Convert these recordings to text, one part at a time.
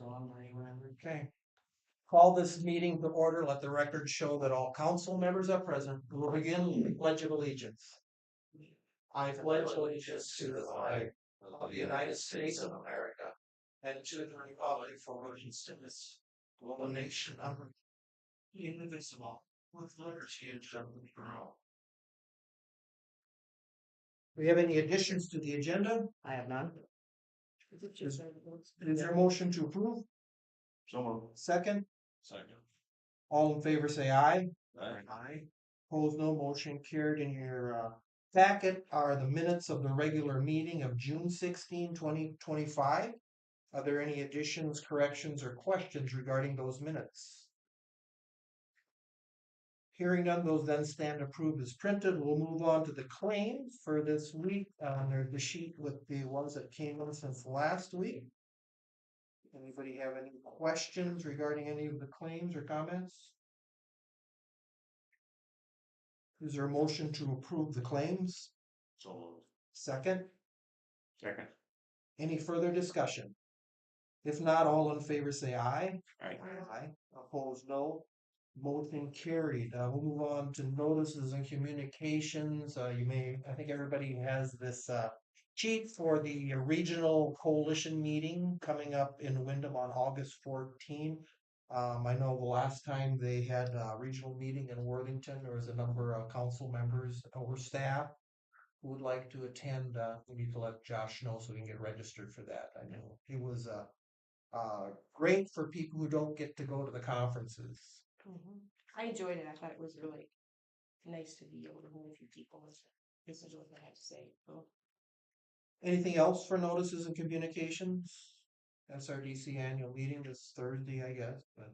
So I'm not even. Okay. Call this meeting to order. Let the record show that all council members are present. We will begin with the Pledge of Allegiance. I pledge allegiance to the flag of the United States of America and to the republic for which it stands, one nation under indivisible, with liberty and justice for all. Do we have any additions to the agenda? I have none. Is there a motion to approve? So moved. Second? Second. All in favor say aye. Aye. Aye. Opposed, no. Motion carried. In your packet are the minutes of the regular meeting of June 16, 2025. Are there any additions, corrections, or questions regarding those minutes? Hearing none, those then stand approved as printed. We'll move on to the claims for this week. There's the sheet with the ones that came in since last week. Anybody have any questions regarding any of the claims or comments? Is there a motion to approve the claims? So moved. Second? Second. Any further discussion? If not, all in favor say aye. Aye. Aye. Opposed, no. Motion carried. We'll move on to notices and communications. I think everybody has this sheet for the regional coalition meeting coming up in Wyndham on August 14. I know the last time they had a regional meeting in Worthington, there was a number of council members or staff who would like to attend. We need to let Josh know so we can get registered for that. I know it was great for people who don't get to go to the conferences. I enjoyed it. I thought it was really nice to be able to meet a few people. This is what I have to say. So. Anything else for notices and communications? SRDC annual meeting this Thursday, I guess. But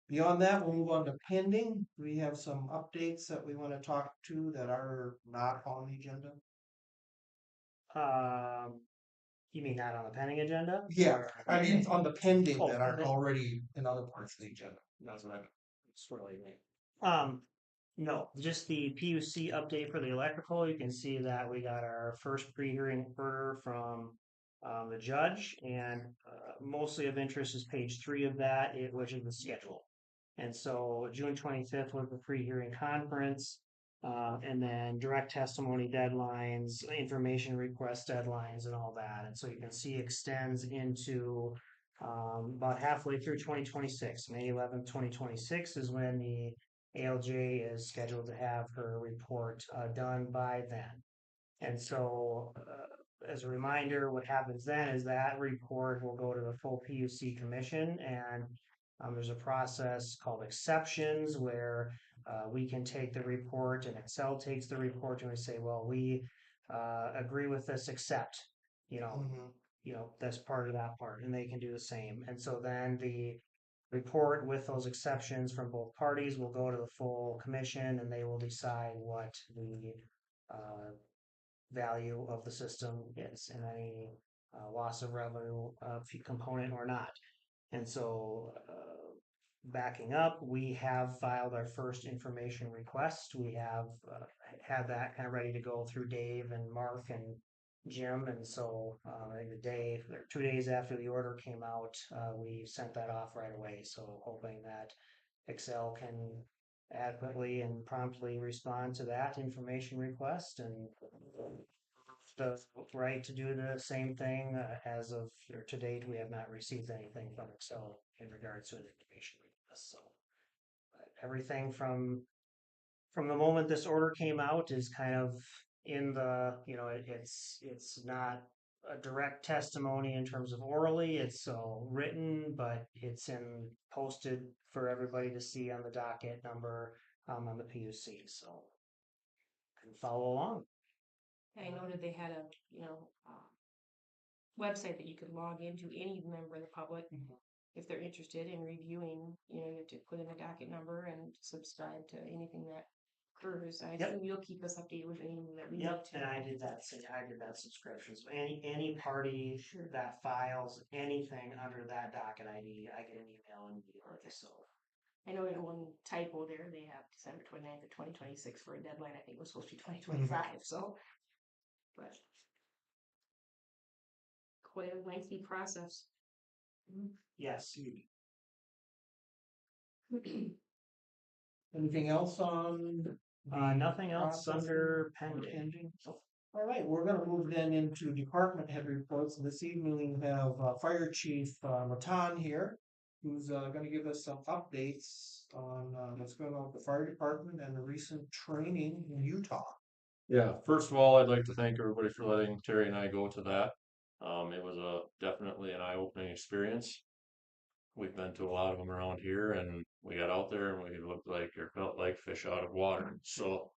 beyond that, we'll move on to pending. We have some updates that we want to talk to that are not on the agenda. You mean not on the pending agenda? Yeah, I mean on the pending Oh, that aren't already in other parts of the agenda. That's what I meant. No, just the PUC update for the electrical. You can see that we got our first pre-hearing order from the judge, and mostly of interest is page 3 of that, which is the schedule. And so June 25th was the pre-hearing conference, and then direct testimony deadlines, information request deadlines, and all that. And so you can see extends into about halfway through 2026. May 11th, 2026 is when the ALJ is scheduled to have her report done by then. And so, as a reminder, what happens then is that report will go to the full PUC commission, and there's a process called exceptions where we can take the report and Excel takes the report and we say, well, we agree with this, except, that's part of that part, and they can do the same. And so then the report with those exceptions from both parties will go to the full commission, and they will decide what the value of the system is and any loss of revenue component or not. And so backing up, we have filed our first information request. We have had that kind of ready to go through Dave and Mark and Jim, and so I think 2 days after the order came out, we sent that off right away. So hoping that Excel can adequately and promptly respond to that information request, and the right to do the same thing. As of to date, we have not received anything from Excel in regards to an information request. So everything from the moment this order came out is kind of in the, it's not a direct testimony in terms of orally, it's written, but it's posted for everybody to see on the docket number on the PUC, so can follow along. I noted they had a website that you could log into, any member of the public, if they're interested in reviewing. You have to put in the docket number and subscribe to anything that occurs. I assume you'll keep us updated with anything that we need to. And I did that subscription. So any party that files anything under that docket ID, I get an email immediately. So I know in one typo there, they have December 29th of 2026 for a deadline. I think it was supposed to be 2025. So, but quite a lengthy process. Yes. Anything else on? Nothing else process under or pending. All right, we're gonna move then into department head reports. This evening we have Fire Chief Matan here, who's gonna give us some updates on what's going on with the fire department and the recent training in Utah. Yeah, first of all, I'd like to thank everybody for letting Terry and I go to that. It was definitely an eye-opening experience. We've been to a lot of them around here, and we got out there and we looked like or felt like fish out of water. So,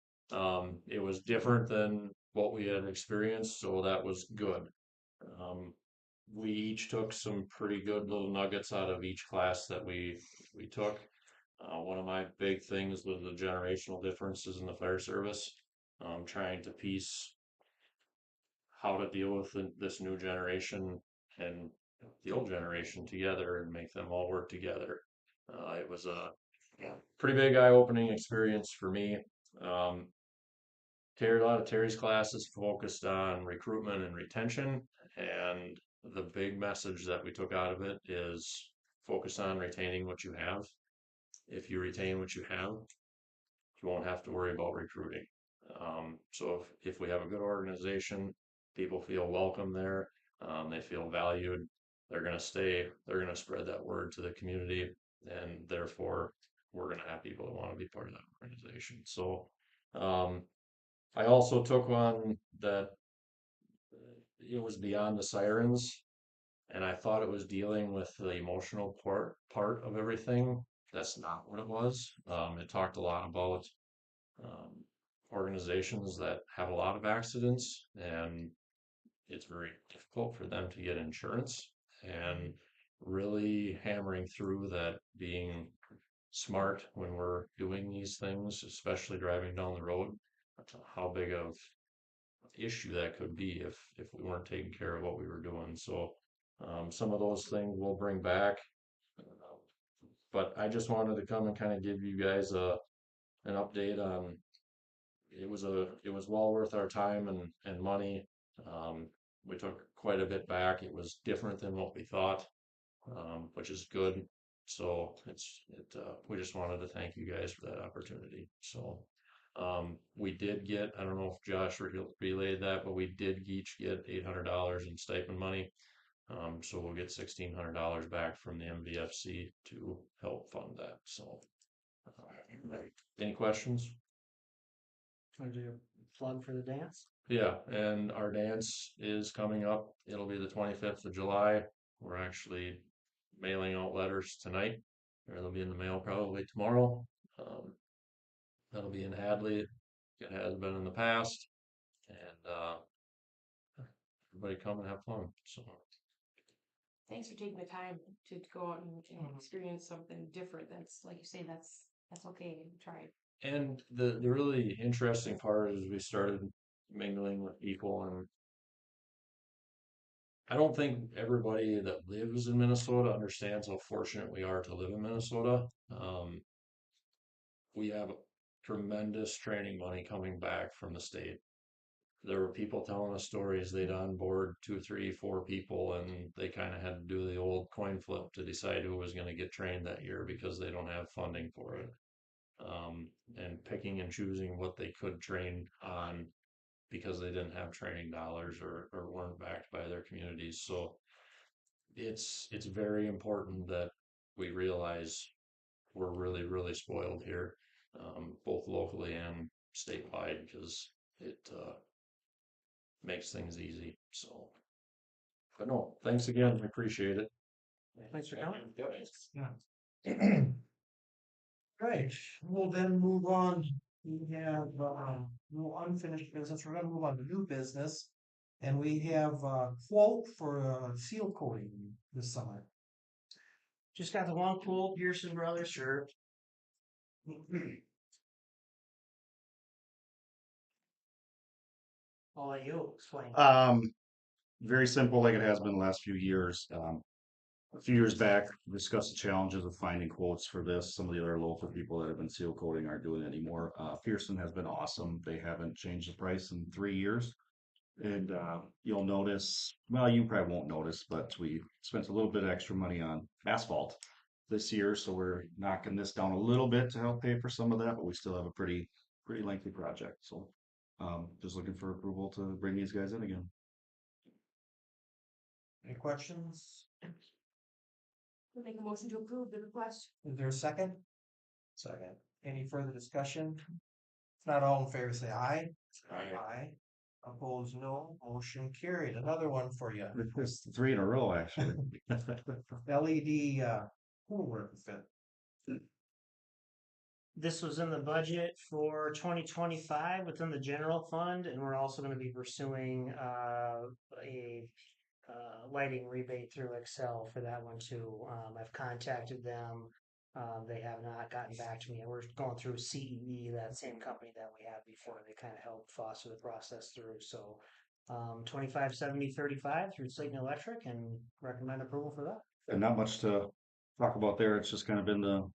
it was different than what we had experienced, so that was good. Um, we each took some pretty good little nuggets out of each class that we took. One of my big things was the generational differences in the fire service. Trying to piece how to deal with this new generation and the old generation together and make them all work together. It was a pretty big eye-opening experience for me. Um, a lot of Terry's classes focused on recruitment and retention, and the big message that we took out of it is focus on retaining what you have. If you retain what you have, you won't have to worry about recruiting. So if we have a good organization, people feel welcome there, they feel valued, they're going to stay, they're going to spread that word to the community, and therefore we're going to have people that want to be part of that organization. So I also took one that it was beyond the sirens, and I thought it was dealing with the emotional part of everything. That's not what it was. It talked a lot about um, organizations that have a lot of accidents, and it's very difficult for them to get insurance, and really hammering through that being smart when we're doing these things, especially driving down the road, how big of issue that could be if we weren't taking care of what we were doing. So some of those things we'll bring back, but I just wanted to come and kind of give you guys an update on it was well worth our time and money. Um, we took quite a bit back. It was different than what we thought, which is good. So we just wanted to thank you guys for that opportunity. So we did get, I don't know if Josh relayed that, but we did each get $800 in stipend money. So we'll get $1,600 back from the MVFC to help fund that. So, any questions? Want to do a plug for the dance? Yeah, and our dance is coming up. It'll be the 25th of July. We're actually mailing out letters tonight, or they'll be in the mail probably tomorrow. Um, that'll be in Hadley. It has been in the past, and everybody come and have fun. So, Thanks for taking the time to go out and experience something different. That's like you say, that's okay. Try it. and the really interesting part is we started mingling with people, and I don't think everybody that lives in Minnesota understands how fortunate we are to live in Minnesota. We have tremendous training money coming back from the state. There were people telling us stories they'd onboard 2, 3, 4 people, and they kind of had to do the old coin flip to decide who was going to get trained that year because they don't have funding for it. And picking and choosing what they could train on because they didn't have training dollars or weren't backed by their communities. So it's very important that we realize we're really spoiled here, both locally and statewide, because it makes things easy. So, but no, thanks again. I appreciate it. Thanks for coming. Yeah. Right, we'll then move on. We have no unfinished business. We're gonna move on to new business. And we have a quote for seal coating this summer. Just got the one cool Pearson Brothers shirt. I'll let you explain. Very simple, like it has been the last few years. A few years back, we discussed the challenges of finding quotes for this. Some of the other local people that have been seal coating aren't doing it anymore. Pearson has been awesome. They haven't changed the price in 3 years. And you'll notice, well, you probably won't notice, but we spent a little bit of extra money on asphalt this year, so we're knocking this down a little bit to help pay for some of that, but we still have a pretty lengthy project. So just looking for approval to bring these guys in again. Any questions? We'll make a motion to approve the request. Is there a second? Second. Any further discussion? If not, all in favor say aye. Aye. Opposed, no. Motion carried. Another one for you. There's three in a row, actually. LED pool retrofit. This was in the budget for 2025 within the general fund, and we're also going to be pursuing a lighting rebate through Excel for that one too. I've contacted them. They have not gotten back to me. We're going through CEE, that same company that we had before. They kind of helped foster the process through. So 257035 through Slayton Electric, and recommend approval for that. And not much to talk about there. It's just kind of been the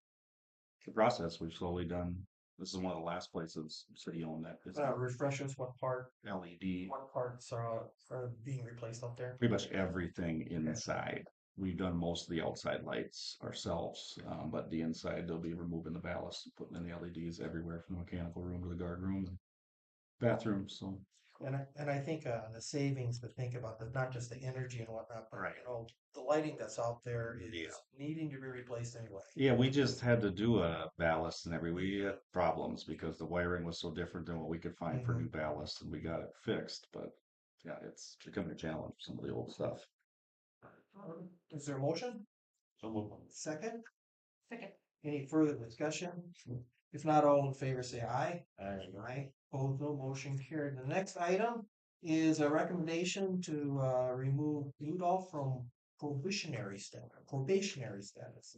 process we've slowly done. This is one of the last places city owned that is Refresh us what LED. parts are being replaced up there. Pretty much everything inside. We've done most of the outside lights ourselves, but the inside they'll be removing the ballast and putting in the LEDs everywhere from the mechanical room to the guard room, and bathrooms. So And I think the savings to think about that, not just the energy and whatnot, but Right. the lighting that's out there is Yeah. needing to be replaced anyway. yeah, we just had to do a ballast and we had problems because the wiring was so different than what we could find for new ballast, and we got it fixed. But yeah, it's becoming a challenge, some of the old stuff. Is there a motion? Second? Second. Any further discussion? If not, all in favor say aye. Aye. Opposed, no. Motion carried. The next item is a recommendation to remove Rudolph from probationary status.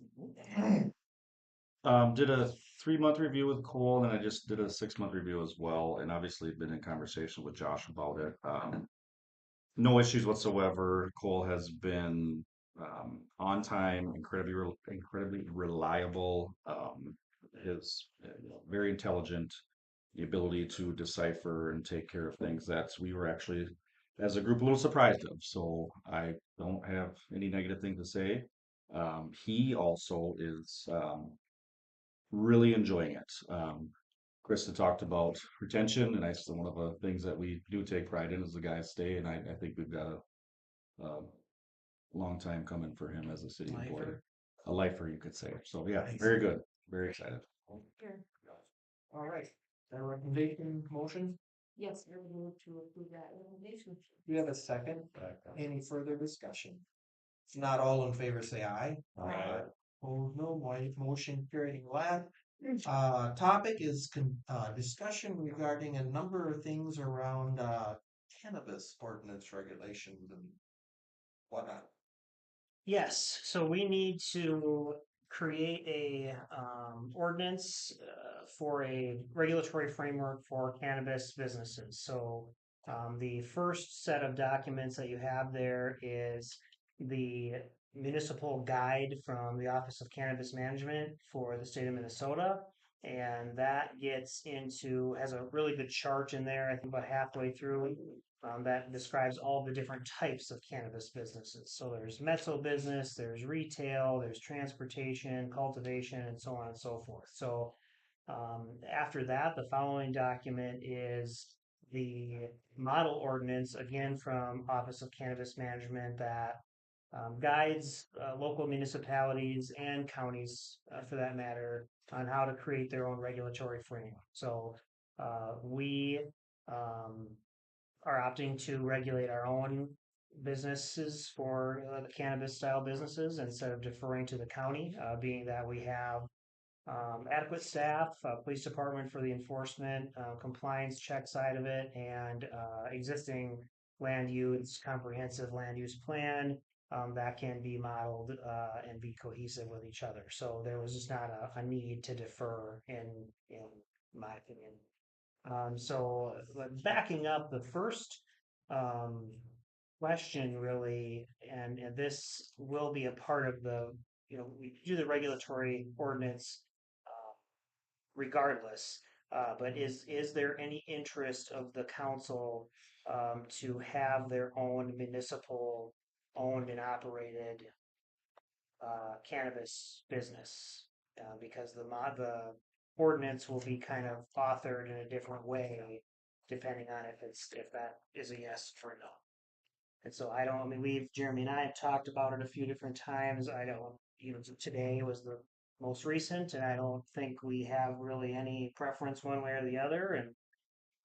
Did a 3 month review with Cole, and I just did a 6 month review as well, and obviously been in conversation with Josh about it. No issues whatsoever. Cole has been on time, incredibly reliable. Is very intelligent, the ability to decipher and take care of things that we were actually, as a group, a little surprised of. So I don't have any negative thing to say. He also is really enjoying it. Krista talked about retention, and I said one of the things that we do take pride in is the guys stay, and I think we've got a long time coming for him as a city employee, Lifer. a lifer, you could say. So yeah, Nice. very good, very excited. Here. All right. That recommendation motion. Yes, I would move to approve that recommendation. Do you have a second? Any further discussion? If not, all in favor say aye. Aye. Opposed, no. Motion carried. Last topic is discussion regarding a number of things around cannabis ordinance regulations and whatnot. Yes, so we need to create a ordinance for a regulatory framework for cannabis businesses. So the first set of documents that you have there is the municipal guide from the Office of Cannabis Management for the state of Minnesota. And that has a really good chart in there, I think about halfway through, that describes all the different types of cannabis businesses. So there's mezzo business, there's retail, there's transportation, cultivation, and so on and so forth. So after that, the following document is the model ordinance, again from Office of Cannabis Management, that guides local municipalities and counties, for that matter, on how to create their own regulatory framework. So we are opting to regulate our own businesses for the cannabis style businesses instead of deferring to the county, being that we have adequate staff, police department for the enforcement, compliance check side of it, and existing comprehensive land use plan that can be modeled and be cohesive with each other. So there was just not a need to defer, in my opinion. So backing up, the first question really, and this will be a part of we do the regulatory ordinance regardless, but is there any interest of the council to have their own municipal owned and operated cannabis business because the ordinance will be kind of authored in a different way depending on if that is a yes or no. And so I mean, Jeremy and I have talked about it a few different times. I don't, today was the most recent, and I don't think we have really any preference one way or the other. And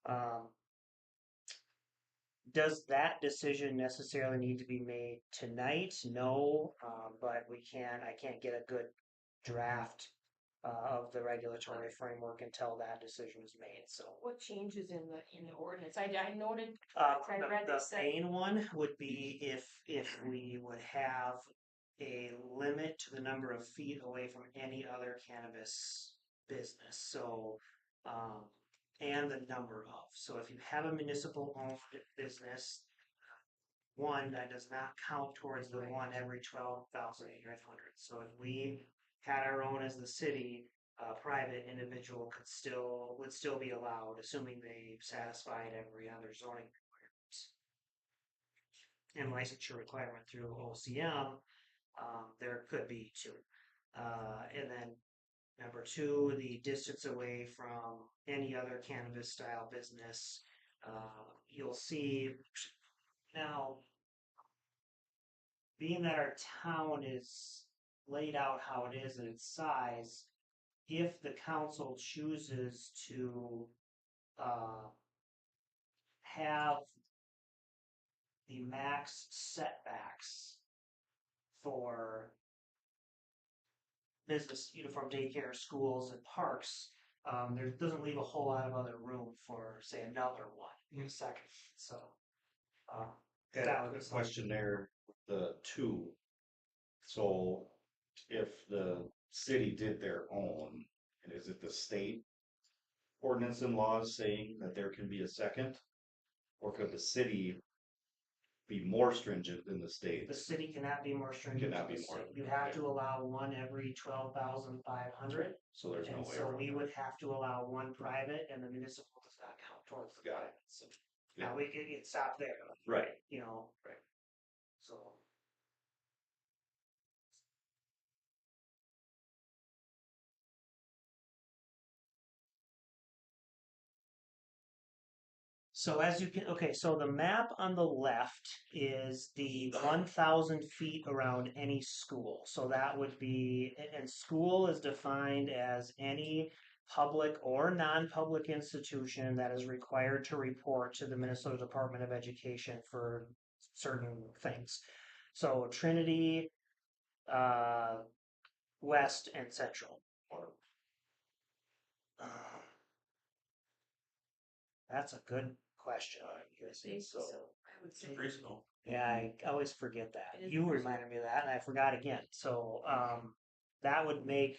um, does that decision necessarily need to be made tonight? No, but I can't get a good draft of the regulatory framework until that decision is made. So What changes in the ordinance? I noted, uh, I read the this, main one would be if we would have a limit to the number of feet away from any other cannabis business. So and the number of. So if you have a municipal owned business, one that does not count towards the one every 12,800. So if we had our own as the city, a private individual would still be allowed, assuming they satisfied every other zoning requirement and licensure requirement through OCM. There could be two, and then number two, the distance away from any other cannabis style business. You'll see now, being that our town is laid out how it is in its size, if the council chooses to have the max setbacks for business, uniform daycare, schools, and parks, there doesn't leave a whole lot of other room for, say, another one in a second. So, Got that a would be quick something. question there, the two. So if the city did their own, and is it the state ordinance and laws saying that there can be a second? Or could the city be more stringent than the state? The city cannot be more stringent. Cannot than be the more, state. You have okay. to allow one every 12,500. So there's no And way so around we that. would have to allow one private, and the municipal does not count towards the Got it. private. So Yeah. now we could stop there. Right. Right. So. So as you can, okay, so the map on the left is the 1,000 feet around any school. So that would be, and school is defined as any public or non-public institution that is required to report to the Minnesota Department of Education for certain things. So Trinity, uh, West, and Central. Uh, That's a good question. so I would say. Reasonable. Yeah, I always forget that. It is You personal. reminded me of that, and I forgot again. So that would make,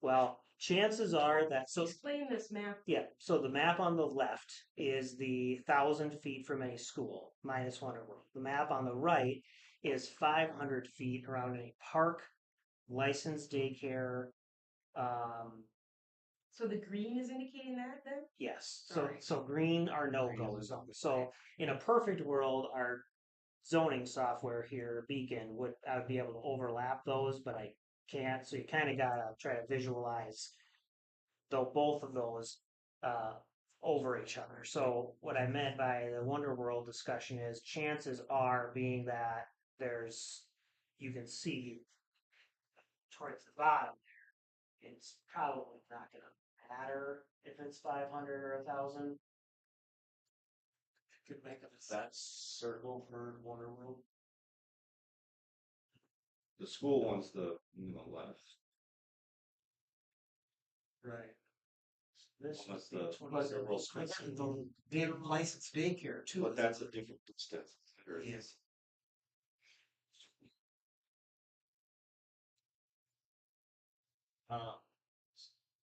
well, chances are that Explain this map. yeah. So the map on the left is the 1,000 feet from any school minus one over. The map on the right is 500 feet around any park, licensed daycare. So the green is indicating that then? Yes. Sorry. So green are no go zones. So in a perfect world, our zoning software here, Beacon, I would be able to overlap those, but I can't. So you kind of gotta try to visualize though both of those over each other. So what I meant by the Wonder World discussion is chances are being that you can see towards the bottom there, it's probably not gonna matter if it's 500 or 1,000. Could make a that circle for Wonder World. The school one's the left. Right. This What's would be the 27. They have licensed daycare too. But that's a different distance. Yes.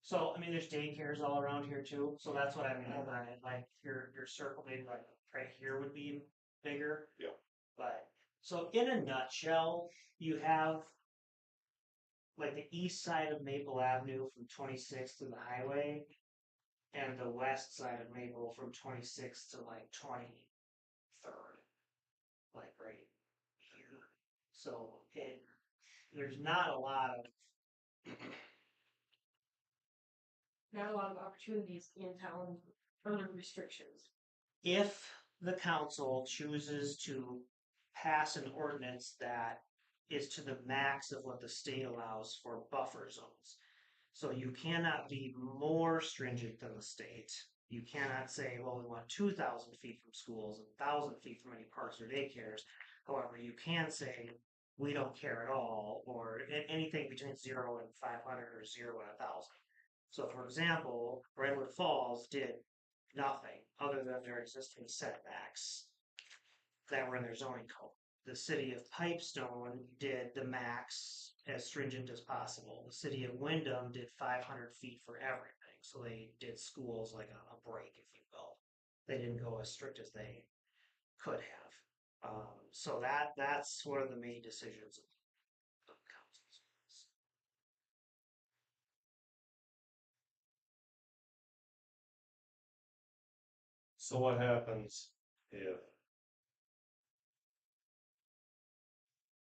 So I mean, there's daycares all around here too. So that's what I mean by it. Like your circle, maybe like right here would be bigger. Yeah. But so in a nutshell, you have like the east side of Maple Avenue from 26th to the highway, and the west side of Maple from 26th to like 20 So there's not a lot of Not a lot of opportunities in town under restrictions. if the council chooses to pass an ordinance that is to the max of what the state allows for buffer zones. So you cannot be more stringent than the state. You cannot say, well, we want 2,000 feet from schools and 1,000 feet from any parks or daycares. However, you can say, we don't care at all, or anything between 0 and 500 or 0 and 1,000. So, for example, Redwood Falls did nothing other than their existing setbacks that were in their zoning code. The city of Pipestone did the max as stringent as possible. The city of Wyndham did 500 feet for everything. So they did schools like a break, if you will. They didn't go as strict as they could have. So that's one of the main decisions of councils. So what happens if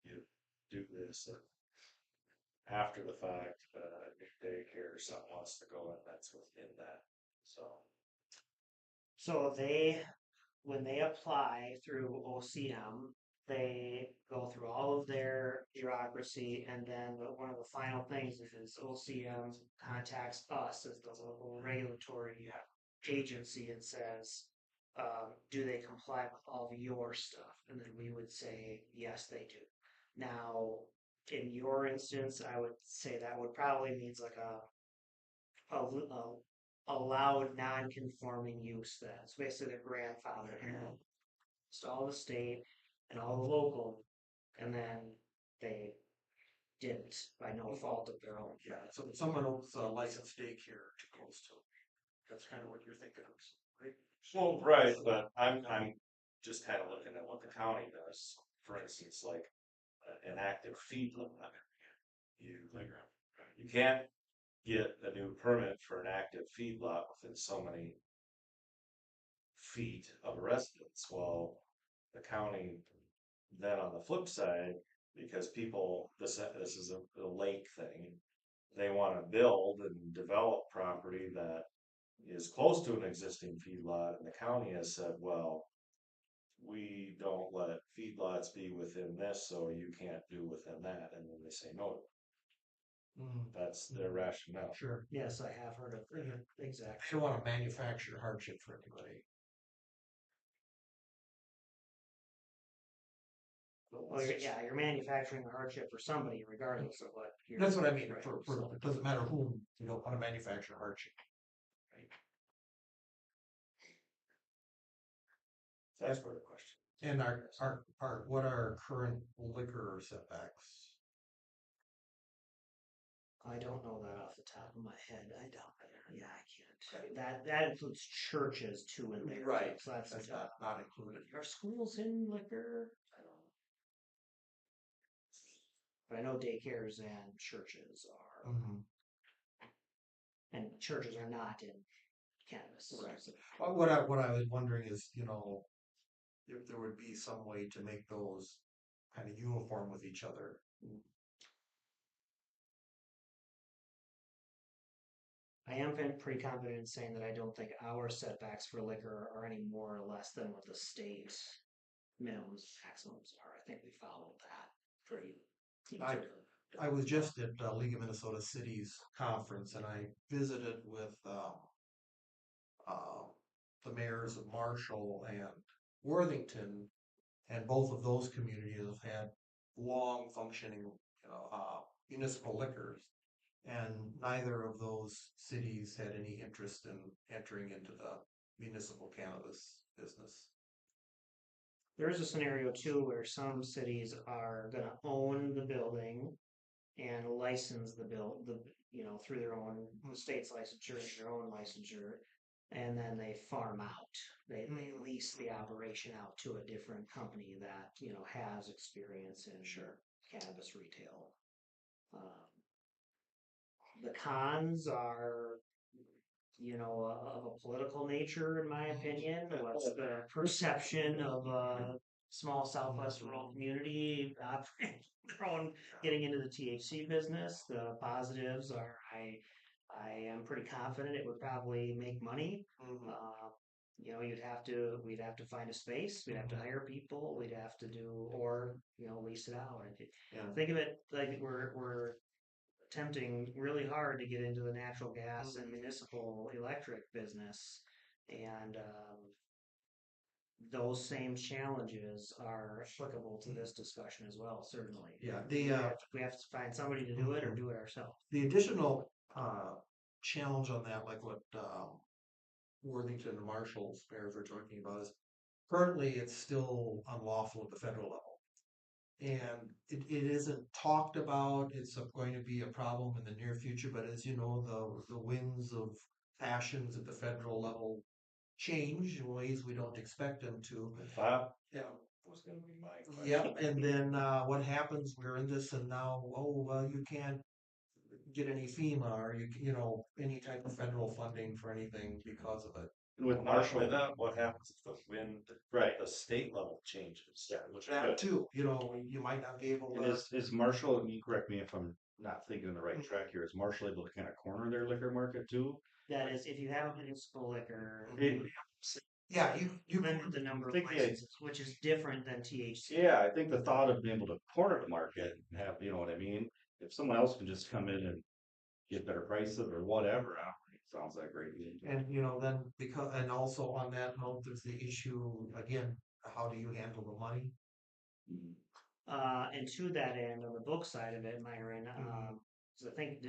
you do this and after the fact, new daycare or something wants to go in, that's within that, so. So when they apply through OCM, they go through all of their bureaucracy, and then one of the final things is OCM contacts us as the local regulatory agency and says, do they comply with all of your stuff? And then we would say, yes, they do. Now, in your instance, I would say that would probably means like a allowed non-conforming use then. So basically their grandfather so all the state and all the local, and then they didn't by no fault of their own. Yeah, so someone owns a licensed daycare to close to. That's kind of what you're thinking of, right? Well, right, but I'm just kind of looking at what the county does. For instance, like an active feedlot. You can't get a new permit for an active feedlot within so many feet of a residence. Well, the county then on the flip side, because people this is a lake thing, they want to build and develop property that is close to an existing feedlot, and the county has said, well, we don't let feedlots be within this, so you can't do within that, and then they say no. That's their rationale. Sure. Yes, I have heard of that. Exactly. I don't want to manufacture hardship for anybody. Well, you're manufacturing a hardship for somebody regardless of what you're. That's what I mean. Right, For so- it doesn't matter whom, you don't want to manufacture hardship. That's for the question. And what are our current liquor setbacks? I don't know that off the top of my head. I don't. Yeah, I can't. That includes churches too in there. Right. So that's That's not included. Are schools in liquor? I don't know. But I know daycares and churches are, and churches are not in cannabis. Right. So- What I was wondering is, if there would be some way to make those kind of uniform with each other. I am pretty confident in saying that I don't think our setbacks for liquor are any more or less than what the state minimums, maximums are. I think we followed that pretty. I was just at League of Minnesota Cities conference, and I visited with the mayors of Marshall and Worthington, and both of those communities have had long functioning, municipal liquors, and neither of those cities had any interest in entering into the municipal cannabis business. There is a scenario too where some cities are going to own the building and license the through their own the state's licensure and their own licensure, and then they farm out. They lease the operation out to a different company that has experience in cannabis retail. The cons are of a political nature, in my opinion. What's the perception of small southwest rural community, their own, getting into the THC business. The positives are I am pretty confident it would probably make money. You know, we'd have to find a space, we'd have to hire people, we'd have to do, or, you know, lease it out. Yeah. Think of it like we're attempting really hard to get into the natural gas and municipal electric business. And, those same challenges are applicable to this discussion as well, certainly. Yeah, We have to find somebody to do it or do it ourselves. the additional challenge on that, like what Worthington and Marshall's mayors were talking about, is currently it's still unlawful at the federal level. And it isn't talked about. It's going to be a problem in the near future. But as you know, the winds of passions at the federal level change in ways we don't expect them to. That Yeah. was gonna be my question. Yep. And then what happens? We're in this, and now, oh well, you can't get any FEMA or you know any type of federal funding for anything because of it. With Marshall, With that, what happens if the wind, right, the state level changes? Yeah, which That too, you know, you might not be able and to. is Marshall, and you correct me if I'm not thinking on the right track here, is Marshall able to kind of corner their liquor market too? That is, if you have a municipal liquor, Yeah, you limit the number of think the- licenses, which is different than THC. Yeah, I think the thought of being able to corner the market and have, you know what I mean? If someone else can just come in and get better prices or whatever, I don't think it sounds like a great deal. And you know, then because and also on that note, there's the issue again. How do you handle the money? And to that end, on the book side of it, Myron, 'cause I think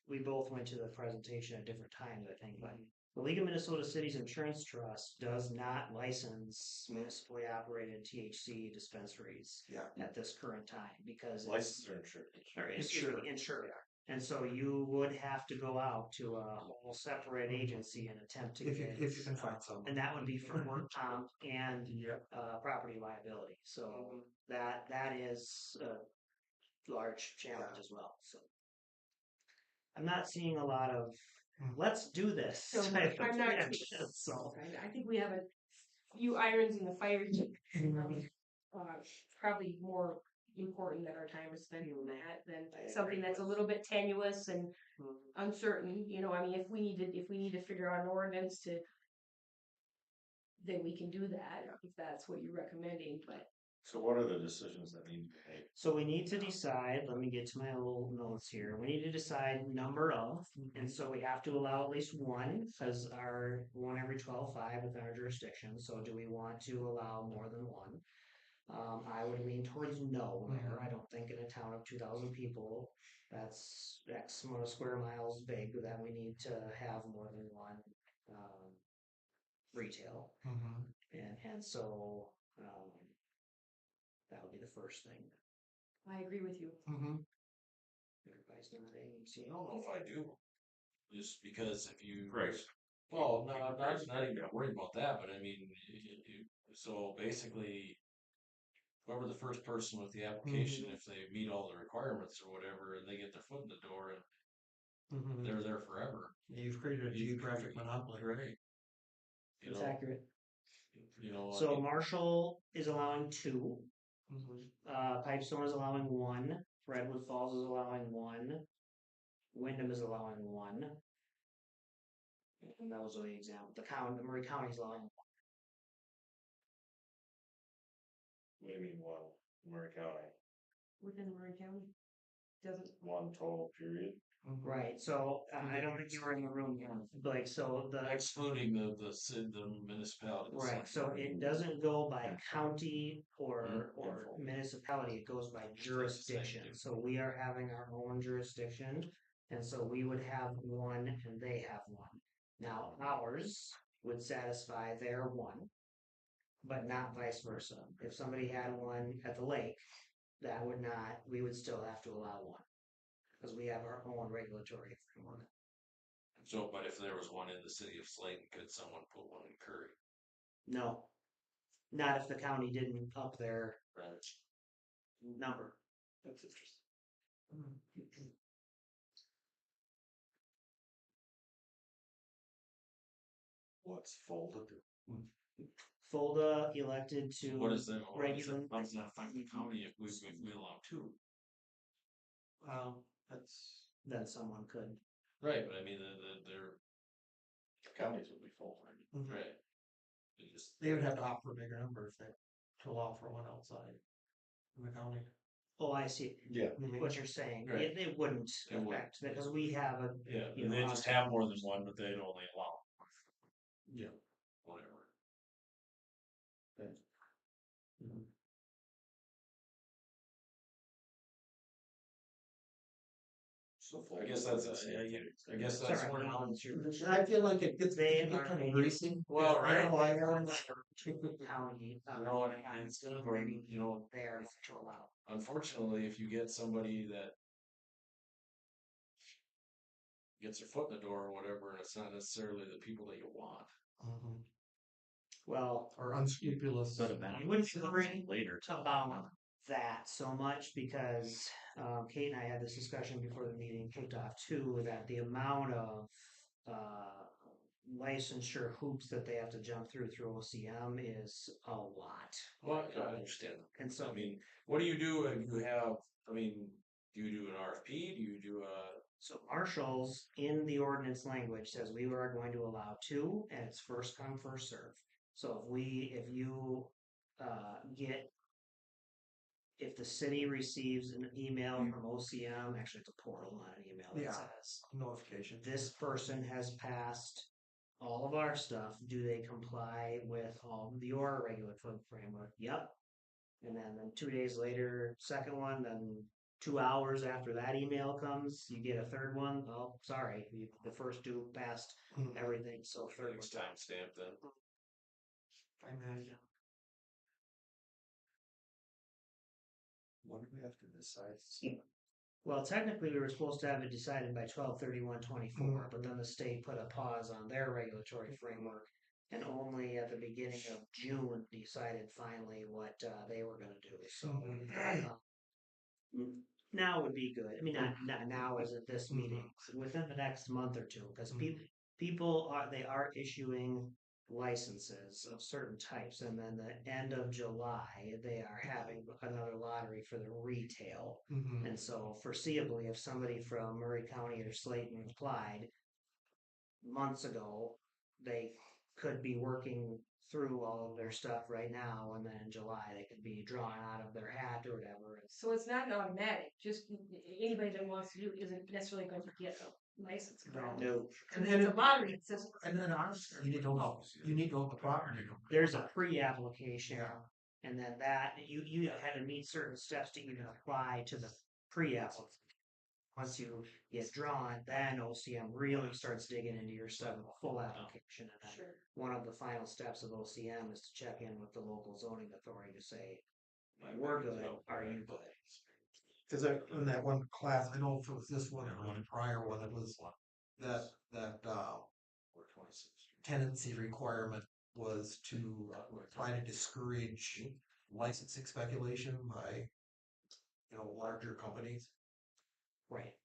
we both went to the presentation at different times, I think, but the League of Minnesota Cities Insurance Trust does not license municipally operated THC dispensaries Yeah. at this current time because license or insurance. insured. And so you would have to go out to a whole separate agency and attempt to If you get, if you can find someone. and that would be for work comp and Yep. property liability. So that is a large challenge as well. So I'm not seeing a lot of let's do this. So type of I'm not. reaction, so I think we have a few irons in the fire. Probably more important that our time is spent on that than something that's a little bit tenuous and uncertain. You know, I mean, if we need to figure out an ordinance to, then we can do that if that's what you're recommending. But So what are the decisions that need to be made? So we need to decide, let me get to my little notes here. We need to decide number of, and so we have to allow at least one, because our one every 12.5 within our jurisdiction. So do we want to allow more than one? I would lean towards no there. I don't think in a town of 2,000 people, that's X amount of square miles big, that we need to have more than one retail. And so that would be the first thing. I agree with you. Everybody's nodding. I don't know if I do. Just because if you. Right. Well, no, I'm not even worried about that, but I mean, so basically, whoever the first person with the application, if they meet all the requirements or whatever, and they get their foot in the door, and they're there forever. You've created a geographic monopoly, right? That's accurate. You know. So Marshall is allowing 2. Pipestone is allowing 1. Redwood Falls is allowing 1. Wyndham is allowing 1. And those are the examples. The Murray County is allowing 1. What do you mean one? Murray County? Within Murray County, doesn't. One total period? Right. So I don't think you were in the room yet. Like so the Excluding the municipality. right. So it doesn't go by county or municipality. It goes by jurisdiction. So we are having our own jurisdiction, and so we would have 1 and they have 1. Now ours would satisfy their 1, but not vice versa. If somebody had 1 at the lake, that would not. We would still have to allow 1 because we have our own regulatory framework. So, but if there was one in the city of Slayton, could someone put one in Curry? No, not if the county didn't up their number. That's interesting. What's folded? Fulda elected to What is that? regular. How does that affect the county if we allow two? Well, that's, Then someone could. Right, but I mean, they're, Counties would be full. mhm. right. They just, They would have to opt for a bigger number if they, to allow for one outside in the county. Oh, I see. Yeah. What you're saying. Right. It wouldn't It wouldn't. affect because we have a. yeah, You know, they just have more than one, but they'd only allow. Yeah, whatever. So I guess that's, I guess that's Sorry, where. Alan, it's your- I feel like it gets They kind are of greasy. Well, I don't know, I County, You know, and instead of, you know, there to allow. unfortunately, if you get somebody that gets their foot in the door or whatever, and it's not necessarily the people that you want. Mhm. Well, Or unscrupulous. I wouldn't worry about that so much because Kate and I had this discussion before the meeting kicked off too, that the amount of licensure hoops that they have to jump through OCM is a lot. Well, I understand. And so, I mean, what do you do if you have, I mean, do you do an RFP? Do you do a, so Marshall's in the ordinance language says we are going to allow two and it's first come, first serve. So if you get if the city receives an email from OCM, actually it's a portal, not an email that Yeah. says Notification. this person has passed all of our stuff. Do they comply with all of your regulatory framework? Yep. And then 2 days later, second one, then 2 hours after that email comes, you get a third one. Oh, sorry, the first two passed Mhm. everything, so third next one. time stamp then? I imagine. What do we have to decide? Well, technically, we were supposed to have it decided by 12/31/24, but then the state put a pause on their regulatory framework, and only at the beginning of June decided finally what they were going to do. So now would be good. I mean, not now as at this meeting, within the next month or two, because people are issuing licenses of certain types, and then the end of July they are having another lottery for the retail. Mhm. And so foreseeably, if somebody from Murray County or Slayton applied months ago, they could be working through all of their stuff right now, and then in July they could be drawn out of their hat or whatever. So it's not an automatic, just anybody that wants to do it isn't necessarily going to get a license. correct? No, And It's a lottery system. And then honestly, you need to know, the property. there's a pre-application, Yeah. and then that you had to meet certain steps to even apply to the pre-application. Once you get drawn, then OCM really starts digging into your stuff with a full application. And then Sure. one of the final steps of OCM is to check in with the local zoning authority to say, we're good, are you good? Because in that one class, I don't know if it was this one or one prior one, it was that tenancy requirement was to try to discourage licensing speculation by, larger companies. Right.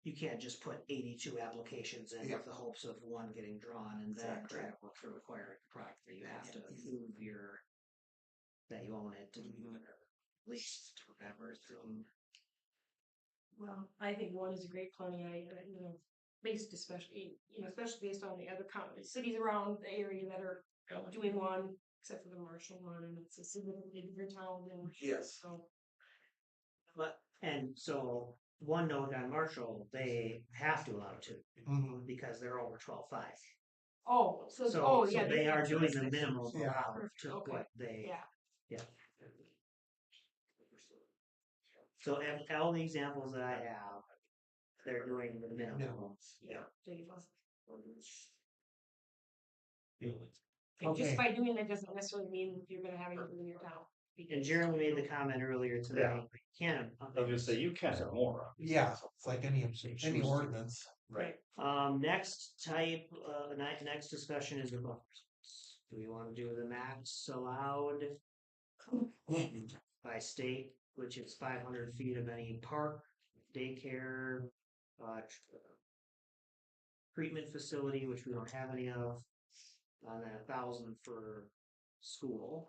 You can't just put 82 applications in with the hopes of one getting drawn and then try to work through acquiring the property. You have to prove that you own it and at least whatever through. Well, I think one is a great planning idea, based especially based on the other cities around the area that are doing one, except for the Marshall one, and it's a significantly bigger town than. Yes. So. And so one note on Marshall, they have to allow two Mhm. because they're over 12.5. Oh, So yeah, they are doing the jurisdiction. minimum Yeah. allowed to Okay. what they. Yeah. So all the examples that I have, they're doing the minimum. Minimums. Yeah. There you go. Okay. Just by doing it doesn't necessarily mean you're going to have anything in your town. And Jeremy made the comment earlier today. Can I was gonna say, you can have more. Yeah, it's like any ordinance. Right. Next type, next discussion is the buffers. Do we want to do the max allowed by state, which is 500 feet of any park, daycare, treatment facility, which we don't have any of, and then 1,000 for school.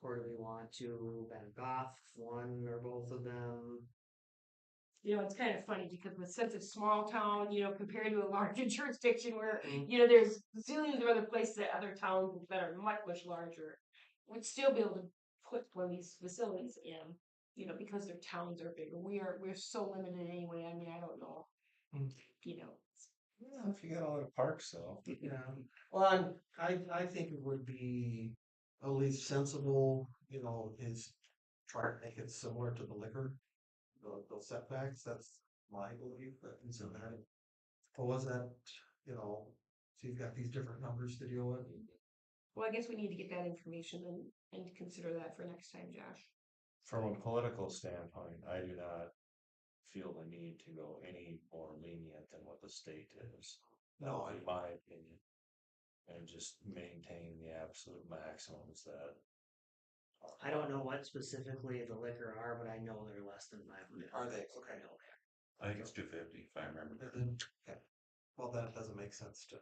Or do we want to bed off one or both of them? You know, it's kind of funny because with such a small town, you know, compared to a larger jurisdiction where, Mhm. you know, there's zillions of other places that other towns that are much, much larger would still be able to put one of these facilities in, you know, because their towns are bigger. We're so limited anyway. I mean, I don't know. Mm. You know. Yeah, if you got all the parks though. Yeah, well, I think it would be at least sensible, is try to make it similar to the liquor, the setbacks, that's my belief, but so that. What was that, so you've got these different numbers to deal with. Well, I guess we need to get that information and consider that for next time, Josh. From a political standpoint, I do not feel the need to go any more lenient than what the state is. No, In my opinion. And just maintain the absolute maximums that. I don't know what specifically the liquor are, but I know they're less than 500. Are they? I Okay. know that. I think it's 250 if I remember. Okay. Well, that doesn't make sense to.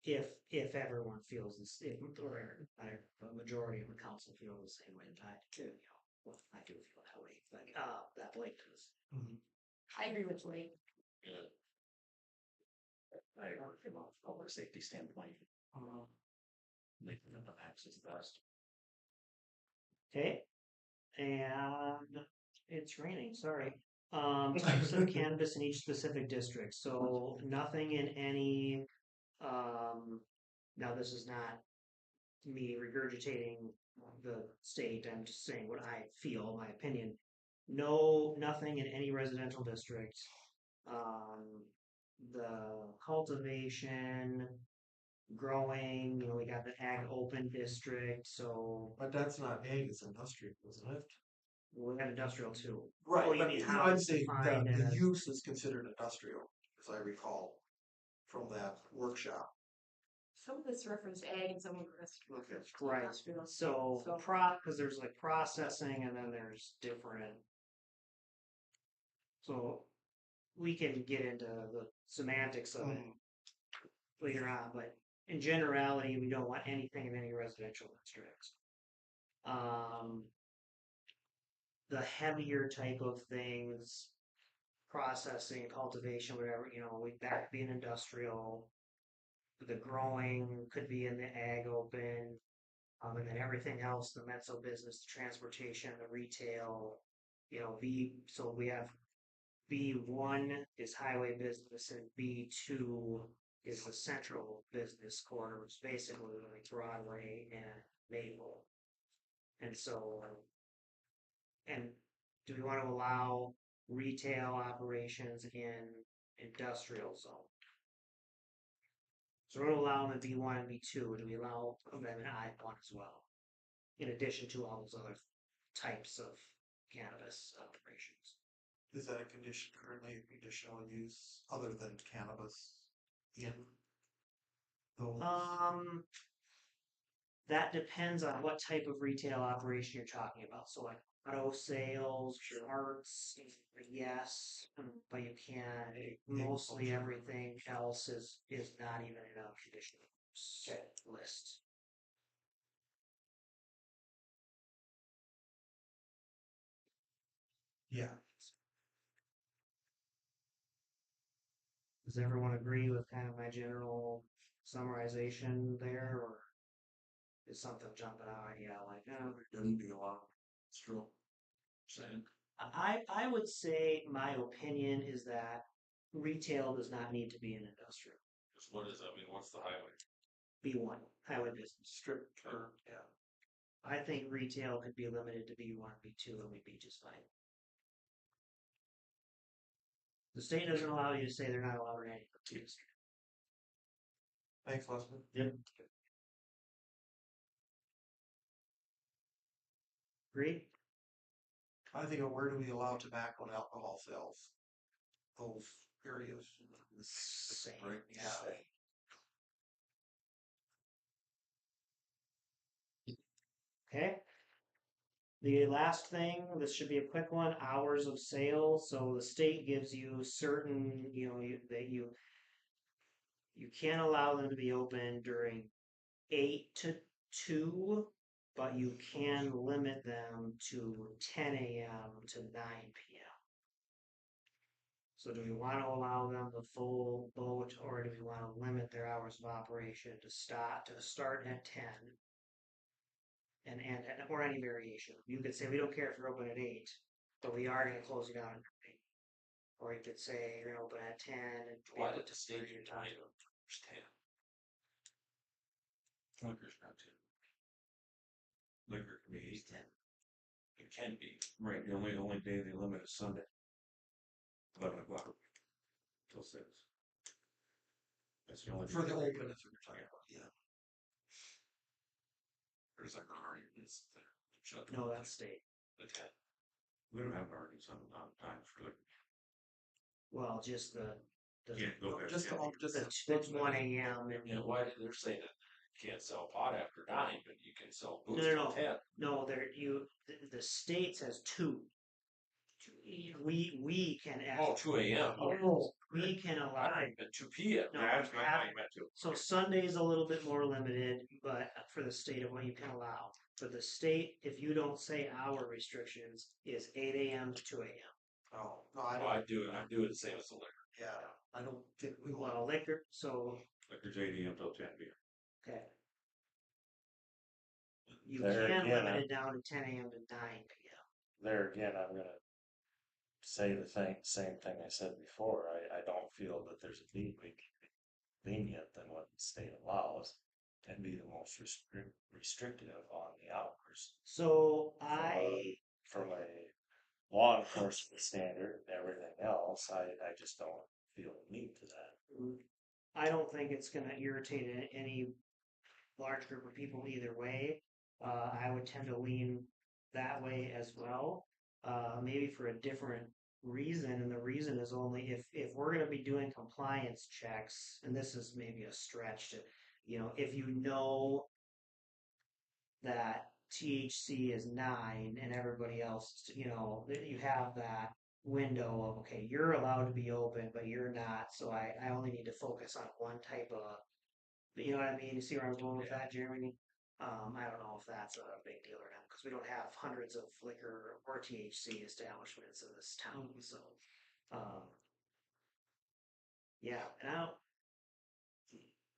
If everyone feels this, if or a majority of the council feel the same way that I do, well, I do feel that way. Like that Blake does. I agree with Blake. I agree from a public safety standpoint. Making the max is best. Okay, and it's raining. Sorry. Types of cannabis in each specific district. So nothing in any. Now this is not me regurgitating the state. I'm just saying what I feel, my opinion. No, nothing in any residential district. The cultivation, growing, we got the ag open district, so But that's not ag, it's industrial, isn't it? we have industrial too. Right, Oh, you but mean you know, how I'd it's say defined the as- use is considered industrial, as I recall from that workshop. Some of this referenced ag and some of the rest Okay. Right. industrial. So because there's like processing and then there's different. So we can get into the semantics of it later on, but in generality, we don't want anything in any residential districts. The heavier type of things, processing, cultivation, whatever, that could be an industrial. The growing could be in the ag open, and then everything else, the mezzo business, the transportation, the retail, so we have B1 is highway business and B2 is the central business corridor, which is basically like Broadway and Maple. And so, and do we want to allow retail operations in industrial zone? So we're going to allow them in B1 and B2. Do we allow them in I1 as well? In addition to all those other types of cannabis operations. Is that a condition currently a conditional use other than cannabis in those? That depends on what type of retail operation you're talking about. So like auto sales, arts, yes, but you can't. Mostly everything else is not even in a conditional use list. Yeah. Does everyone agree with kind of my general summarization there, or is something jumping out? Yeah, like There doesn't be a lot. It's true. Saying. I would say my opinion is that retail does not need to be an industrial. Because what does that mean? What's the highway? B1 highway business. Strip term, yeah. I think retail could be limited to B1, B2, and we'd be just fine. The state doesn't allow you to say they're not allowed in any of the district. Thanks, Leslie. Yep. Agree? I think where do we allow tobacco and alcohol sales? Those areas. Same. Right. Yeah. Okay. The last thing, this should be a quick one, hours of sale. So the state gives you certain, that you can't allow them to be open during 8 to 2, but you can limit them to 10 a.m. to 9 p.m. So do we want to allow them the full boat, or do we want to limit their hours of operation to start at 10 and end at, or any variation? You could say we don't care if you're open at 8, but we are going to close you down at 9. Or you could say you're gonna open at 10 and be Why able did to the state your your time. time first 10? Liquor's not 10. Liquor can be 8. 10. It can be. Right, the only day they limit is Sunday. 11 o'clock till 6. That's the only For the day. open, that's what you're talking about, yeah. There's like a hurry, it's the shut. No, that's state. The 10. We don't have hurries on times for liquor. Well, just the Yeah, go ahead. Just yeah. that's 1 a.m. and Yeah, why did they're saying that you can't sell pot after 9, but you can sell booze No, till no, 10? no. The state says 2. We can Oh, ask. 2 a.m. We can I allow. don't even 2 p.m. No, That's you what I have- thought you meant to. So Sunday's a little bit more limited, but for the state of what you can allow. But the state, if you don't say hour restrictions, is 8 a.m. to 2 a.m. Oh, no, I Oh, don't, I do it the same as the liquor. yeah, I don't think we We want. want a liquor, so Liquor's 8 a.m. till 10 p.m. okay. You There can again, limit it down to 10 a.m. to 9 p.m. There again, I'm gonna say the same thing I said before. I don't feel that there's a need to be lenient than what the state allows and be the most restrictive on the hours. So From a law enforcement standard and everything else, I just don't feel the need to that. I don't think it's going to irritate any large group of people either way. I would tend to lean that way as well, maybe for a different reason. And the reason is only if we're going to be doing compliance checks, and this is maybe a stretch to, if you know that THC is 9 and everybody else, that you have that window of, okay, you're allowed to be open, but you're not. So I only need to focus on one type of, you know what I mean? You see where I'm going with that, Jeremy? I don't know if that's a big deal or not because we don't have hundreds of liquor or THC establishments in this town. So, yeah, and I don't,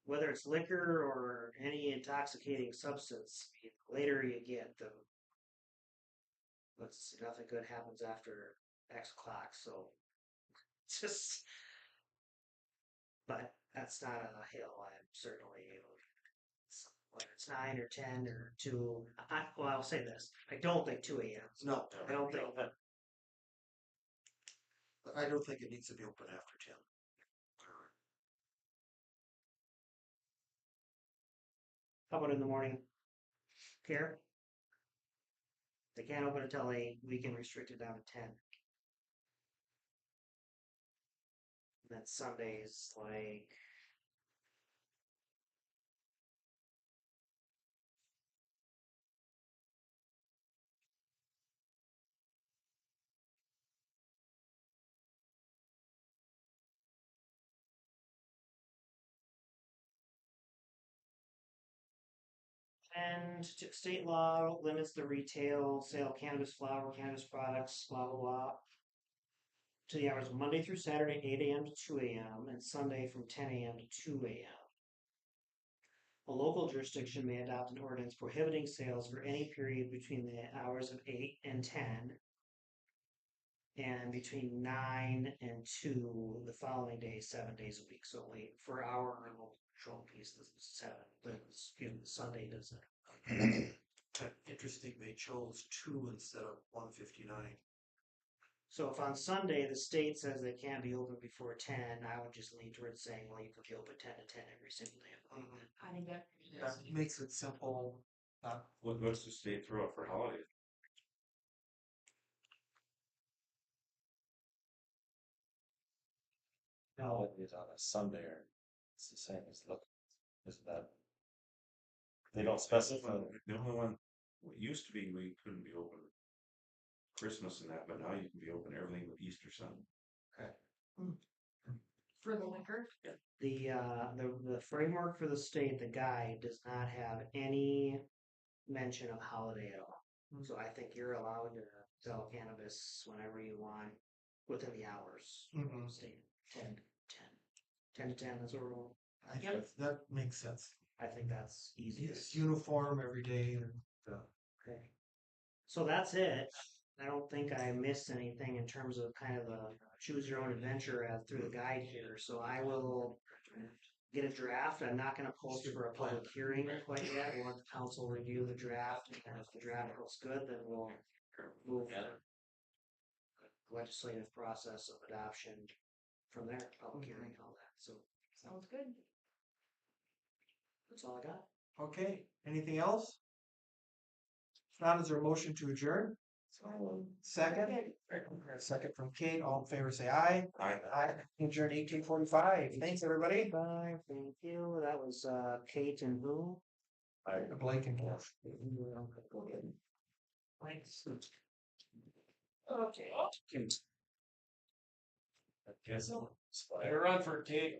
whether it's liquor or any intoxicating substance, the later you get, the let's see, nothing good happens after X o'clock. So, it's just, but that's not a hill. I'm certainly whether it's 9 or 10 or 2. Well, I'll say this: I don't think 2 a.m. No, I don't think. I don't think it needs to be open after 10. How about in the morning? Care? They can't open until 8. We can restrict it down to 10. And then Sundays, like. And state law limits the retail sale of cannabis flower, cannabis products, blah, blah, blah, to the hours of Monday through Saturday, 8 a.m. to 2 a.m., and Sunday from 10 a.m. to 2 a.m. A local jurisdiction may adopt an ordinance prohibiting sales for any period between the hours of 8 and 10 and between 9 and 2 the following day, 7 days a week. So only for our remote control piece, this is 7. But excuse me, Sunday doesn't. Interesting, they chose 2 instead of 159. So if on Sunday the state says they can't be open before 10, I would just lean towards saying, well, you could be open 10 to 10 every single day. I think that. That makes it simple. What's the state throw out for holidays? Holidays on a Sunday are it's the same as look. Isn't that? They don't specify. The only one, what used to be we couldn't be open Christmas and that, but now you can be open everything but Easter Sunday. For the liquor. The framework for the state, the guide, does not have any mention of holiday at all. So I think you're allowed to sell cannabis whenever you want within the hours. Mhm. State 10 to 10, that's what we're going. I guess that makes sense. I think that's easier. It's uniform every day and, Okay. So that's it. I don't think I missed anything in terms of kind of the choose your own adventure as through the guide here. So I will get a draft. I'm not going to post for a public hearing quite yet. We'll let the council review the draft, and if the draft looks good, then we'll move the legislative process of adoption from there, public hearing and all that. So Sounds good. that's all I got. okay, anything else? If not, is there a motion to adjourn? Second? Second from Kate, all in favor say aye. Aye. Adjourn 18:45. Thanks, everybody. Bye. Thank you. That was Kate and who? Blake and Cash. Thanks. Okay. Guess I'll run for Kate.